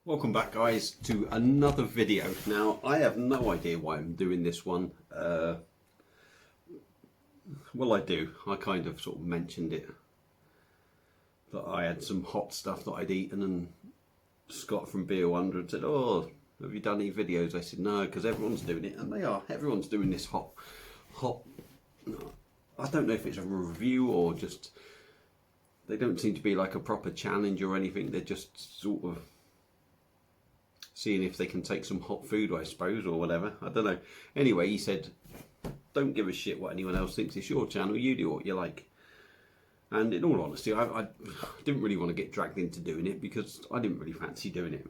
Welcome back, guys, to another video. Now, I have no idea why I'm doing this one. Well, I do. I kind of sort of mentioned it, that I had some hot stuff that I'd eaten, and Scott from Beer Wonder said, "Oh, have you done any videos?" I said, "No, because everyone's doing it," and they are. Everyone's doing this hot. I don't know if it's a review or just they don't seem to be like a proper challenge or anything. They're just sort of seeing if they can take some hot food, I suppose, or whatever. I don't know. Anyway, he said, "Don't give a shit what anyone else thinks. It's your channel. You do what you like." And in all honesty, I didn't really want to get dragged into doing it because I didn't really fancy doing it.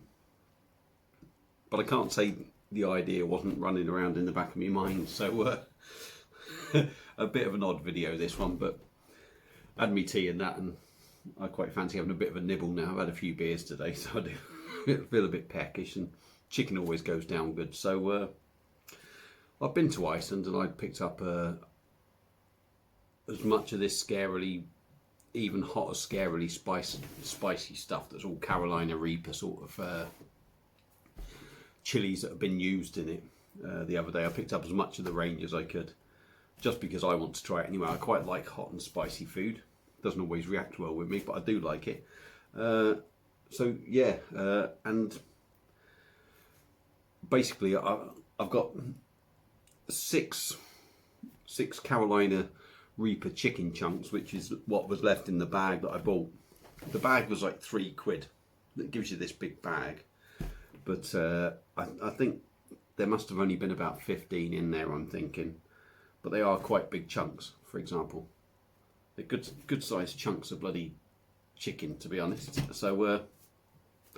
But I can't say the idea wasn't running around in the back of my mind. So a bit of an odd video, this one, but I had me tea and that, and I quite fancy having a bit of a nibble now. I've had a few beers today, so I do feel a bit peckish, and chicken always goes down good. So I've been to Iceland, and I picked up as much of this Scarily, even hotter Scarily spicy stuff that's all Carolina Reaper sort of chilies that have been used in it. The other day I picked up as much of the range as I could, just because I want to try it anyway. I quite like hot and spicy food. Doesn't always react well with me, but I do like it. So yeah, and basically I've got six Carolina Reaper chicken chunks, which is what was left in the bag that I bought. The bag was like £3. That gives you this big bag, but I think there must have only been about 15 in there, I'm thinking, but they are quite big chunks. For example, they're good sized chunks of bloody chicken, to be honest.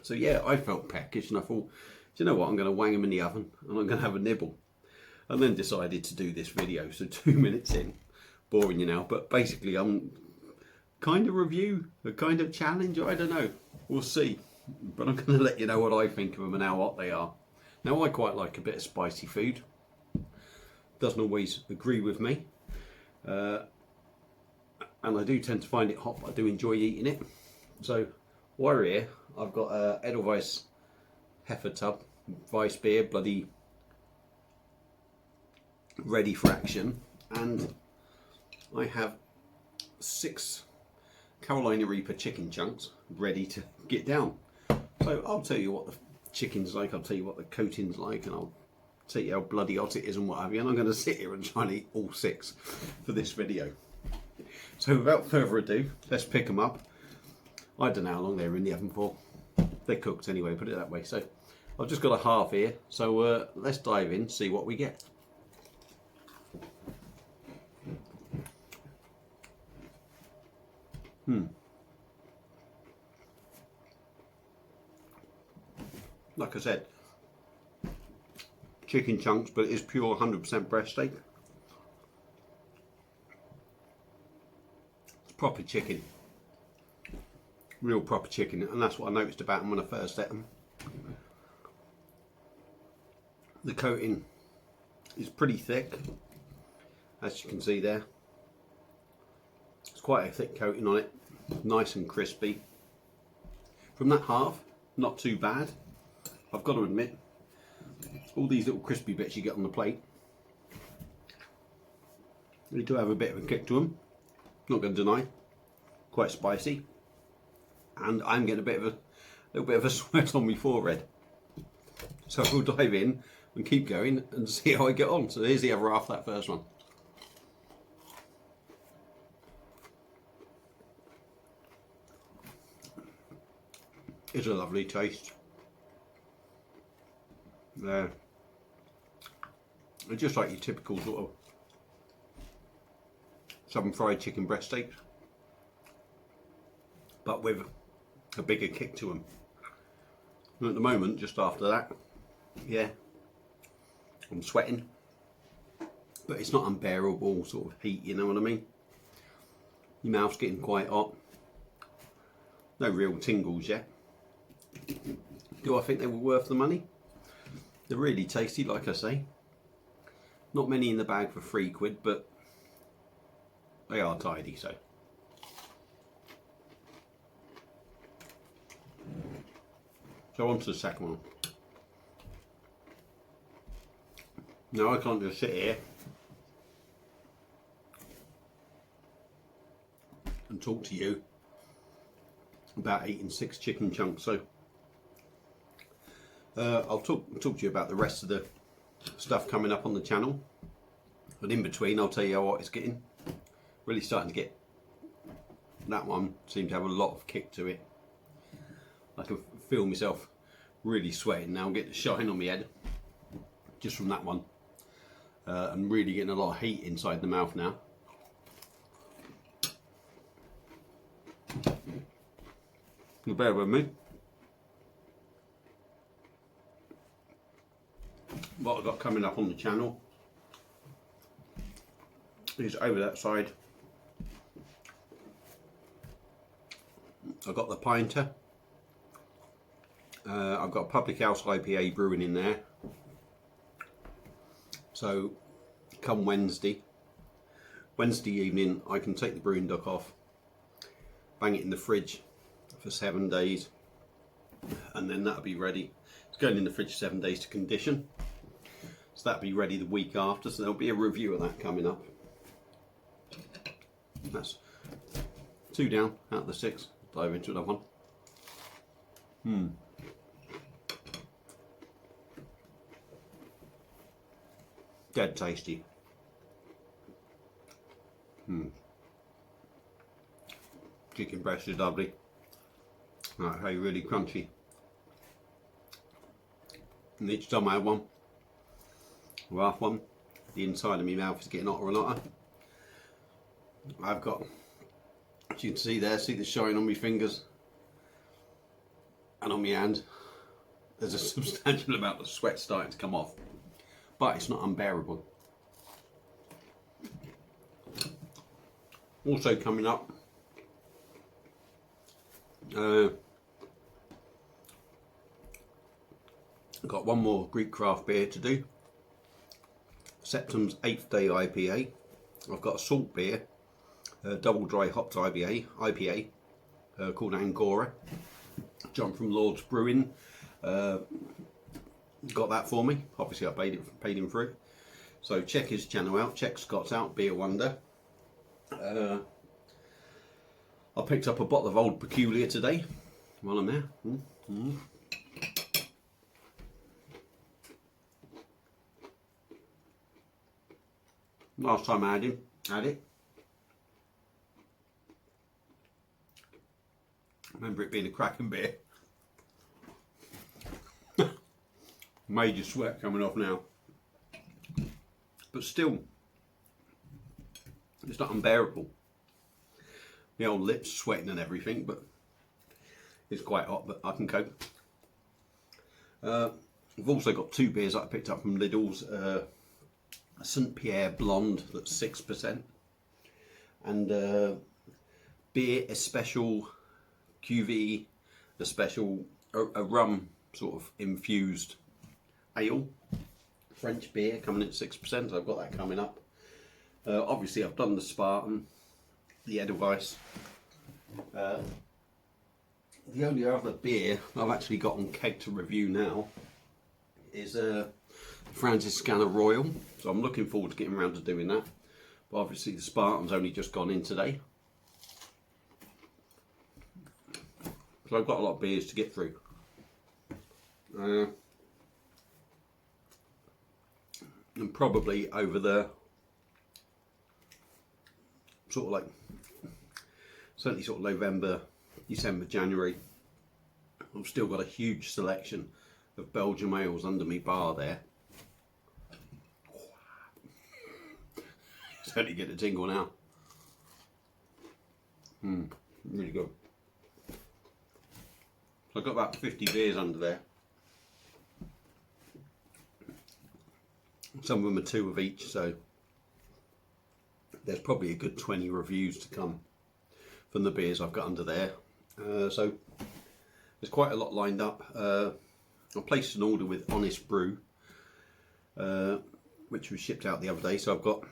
So yeah, I felt peckish, and I thought, do you know what, I'm going to wang them in the oven and I'm going to have a nibble, and then decided to do this video. So 2 minutes in, boring you now, but basically I'm kind of review, a kind of challenge, I don't know, we'll see, but I'm going to let you know what I think of them and how hot they are. Now, I quite like a bit of spicy food, doesn't always agree with me, and I do tend to find it hot, but I do enjoy eating it. So while we're here, I've got a Edelweiss Heifer tub, Weiss beer, bloody ready for action, and I have 6 Carolina Reaper chicken chunks ready to get down. So I'll tell you what the chicken's like, I'll tell you what the coating's like, and I'll tell you how bloody hot it is and what have you, and I'm going to sit here and try and eat all 6 for this video. So without further ado, let's pick them up. I don't know how long they were in the oven for. They're cooked anyway, put it that way. So I've just got a half here, so let's dive in, see what we get. Like I said, chicken chunks, but it is pure 100% breast steak. It's proper chicken. Real proper chicken, and that's what I noticed about them when I first ate them. The coating is pretty thick, as you can see there. It's quite a thick coating on it, nice and crispy. From that half, not too bad. I've got to admit, all these little crispy bits you get on the plate, they do have a bit of a kick to them, not going to deny. Quite spicy. And I'm getting a little bit of a sweat on my forehead. So we'll dive in and keep going and see how I get on. So here's the other half of that first one. It's a lovely taste. It's just like your typical sort of southern fried chicken breast steaks, but with a bigger kick to them. And at the moment, just after that, yeah, I'm sweating, but it's not unbearable sort of heat, you know what I mean? Your mouth's getting quite hot. No real tingles yet. Do I think they were worth the money? They're really tasty, like I say. Not many in the bag for £3, but they are tidy, so. So on to the second one. Now I can't just sit here and talk to you about eating 6 chicken chunks. So I'll talk to you about the rest of the stuff coming up on the channel. But in between, I'll tell you what it's getting. Really starting to get, that one seems to have a lot of kick to it. I can feel myself really sweating now, get the shine on my head just from that one. I'm really getting a lot of heat inside the mouth now. You bear with me. What I've got coming up on the channel is over that side. I've got the Pinter. I've got Public House IPA brewing in there. So come Wednesday evening, I can take the brewing duck off, bang it in the fridge for 7 days, and then that'll be ready. It's going in the fridge 7 days to condition. So that'll be ready the week after. So there'll be a review of that coming up. That's 2 down out of the 6. Dive into another one. Dead tasty. Chicken breast is lovely. Right, hey, really crunchy. And each time I have one, half one, the inside of my mouth is getting hotter and hotter. I've got, as you can see there, see the shine on my fingers and on my hand. There's a substantial amount of sweat starting to come off, but it's not unbearable. Also coming up, I've got one more Greek craft beer to do. Septem's 8th Day IPA. I've got a salt beer, double dry hopped IPA called Angora. John from Lord's Brewing got that for me. Obviously I paid him for it. So check his channel out, check Scott's out, Beer Wonder. I picked up a bottle of Old Peculiar today while I'm there. Last time I had it. I remember it being a cracking beer. Major sweat coming off now. But still, it's not unbearable. The old lips sweating and everything, but it's quite hot, but I can cope. I've also got 2 beers that I picked up from Lidl's. A St. Pierre Blonde that's 6%, and beer especial QV, a special a rum sort of infused ale, French beer coming at 6%. So I've got that coming up. Obviously I've done the Spartan, the Edelweiss. The only other beer I've actually got on keg to review now is Franciscana Royal, so I'm looking forward to getting around to doing that. But obviously the Spartan's only just gone in today, so I've got a lot of beers to get through. And probably over the sort of like certainly sort of November, December, January, I've still got a huge selection of Belgian ales under me bar there. Certainly get a tingle now. Really good. So I've got about 50 beers under there. Some of them are 2 of each, so there's probably a good 20 reviews to come from the beers I've got under there. So there's quite a lot lined up. I placed an order with Honest Brew, which was shipped out the other day. So I've got,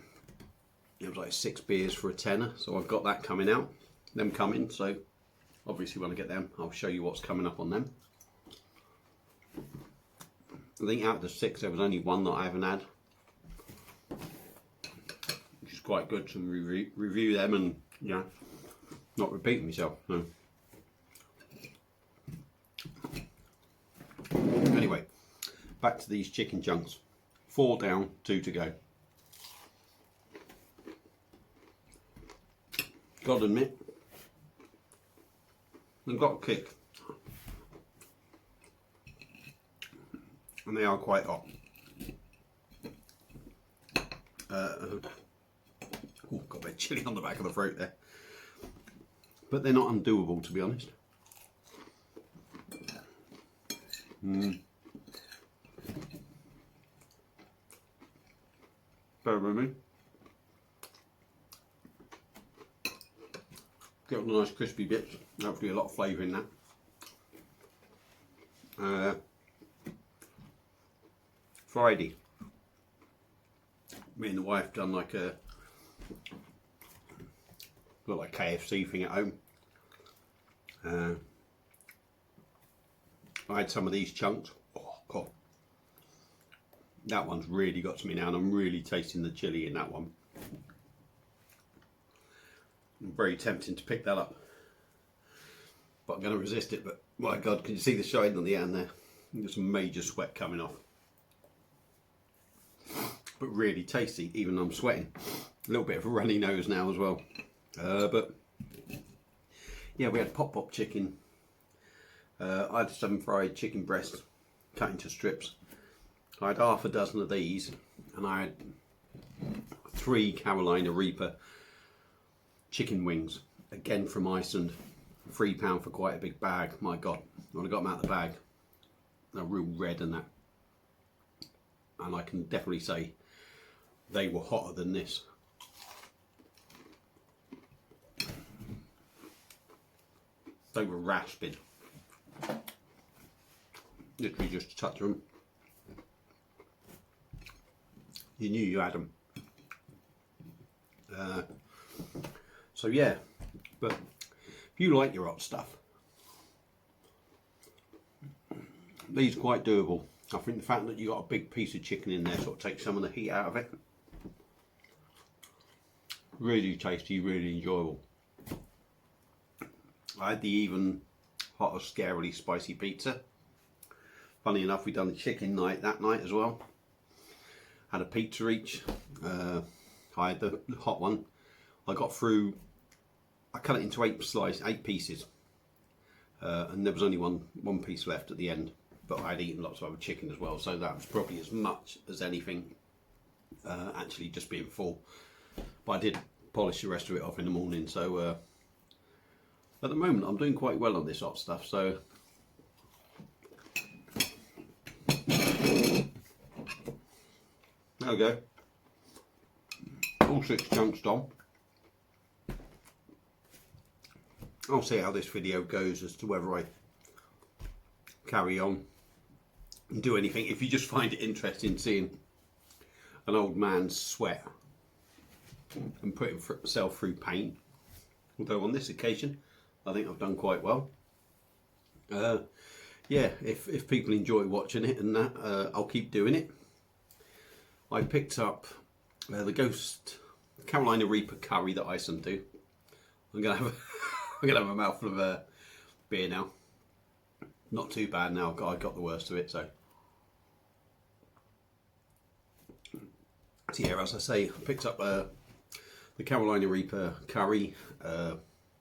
it was like 6 beers for a tenner. So I've got that coming out, them coming. So obviously when I get them, I'll show you what's coming up on them. I think out of the 6 there was only one that I haven't had, which is quite good to review them and not repeat myself. No. Anyway, back to these chicken chunks. 4 down, 2 to go. Gotta admit, they've got a kick. And they are quite hot. Got a bit chilly on the back of the throat there. But they're not undoable, to be honest. Bear with me. Get all the nice crispy bits. Hopefully a lot of flavour in that. Friday, me and the wife done like a KFC thing at home. I had some of these chunks. Oh God, that one's really got to me now, and I'm really tasting the chilli in that one. I'm very tempting to pick that up, but I'm going to resist it. But my God, can you see the shine on the end there? There's some major sweat coming off. But really tasty, even though I'm sweating. A little bit of a runny nose now as well. But yeah, we had pop chicken. I had some fried chicken breasts cut into strips. I had half a dozen of these, and I had 3 Carolina Reaper chicken wings, again from Iceland. £3 for quite a big bag. My God, when I got them out of the bag, they're real red and that. And I can definitely say they were hotter than this. They were rasping. Literally just a touch of them. You knew you had them. So yeah, but if you like your hot stuff, these are quite doable. I think the fact that you got a big piece of chicken in there sort of takes some of the heat out of it. Really tasty, really enjoyable. I had the even hotter Scarily spicy pizza. Funny enough, we done the chicken night that night as well. Had a pizza each. I had the hot one. I got through, I cut it into 8 pieces. And there was only one piece left at the end. But I'd eaten lots of other chicken as well, so that was probably as much as anything actually just being full. But I did polish the rest of it off in the morning, so at the moment I'm doing quite well on this hot stuff. So there we go, all 6 chunks done. I'll see how this video goes as to whether I carry on and do anything. If you just find it interesting seeing an old man sweat and put himself through pain, although on this occasion I think I've done quite well. Yeah, if people enjoy watching it and that, I'll keep doing it. I picked up the Ghost Carolina Reaper curry that Iceland do. I'm gonna have a mouthful of beer now. Not too bad now. I got the worst of it, so yeah, as I say, I picked up the Carolina Reaper curry,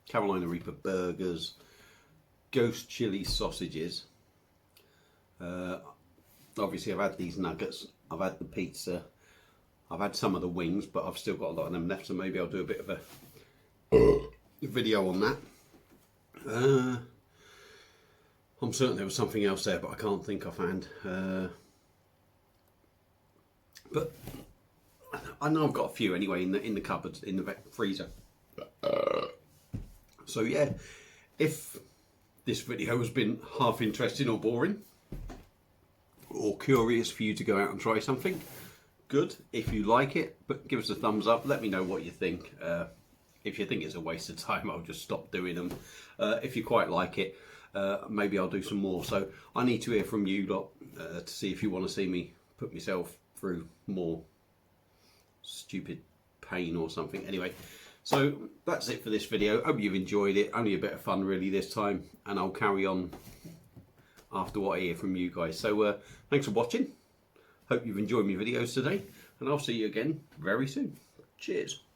Carolina Reaper burgers, ghost chili sausages. Obviously I've had these nuggets, I've had the pizza, I've had some of the wings, but I've still got a lot of them left, so maybe I'll do a bit of a video on that. I'm certain there was something else there, but I can't think offhand. But I know I've got a few anyway in the cupboard, in the freezer. So yeah, if this video has been half interesting or boring, or curious for you to go out and try something, good. If you like it, but give us a thumbs up. Let me know what you think. If you think it's a waste of time, I'll just stop doing them. If you quite like it, maybe I'll do some more. So I need to hear from you lot to see if you want to see me put myself through more stupid pain or something. Anyway, so that's it for this video. Hope you've enjoyed it. Only a bit of fun really this time, and I'll carry on after what I hear from you guys. So thanks for watching. Hope you've enjoyed my videos today, and I'll see you again very soon. Cheers.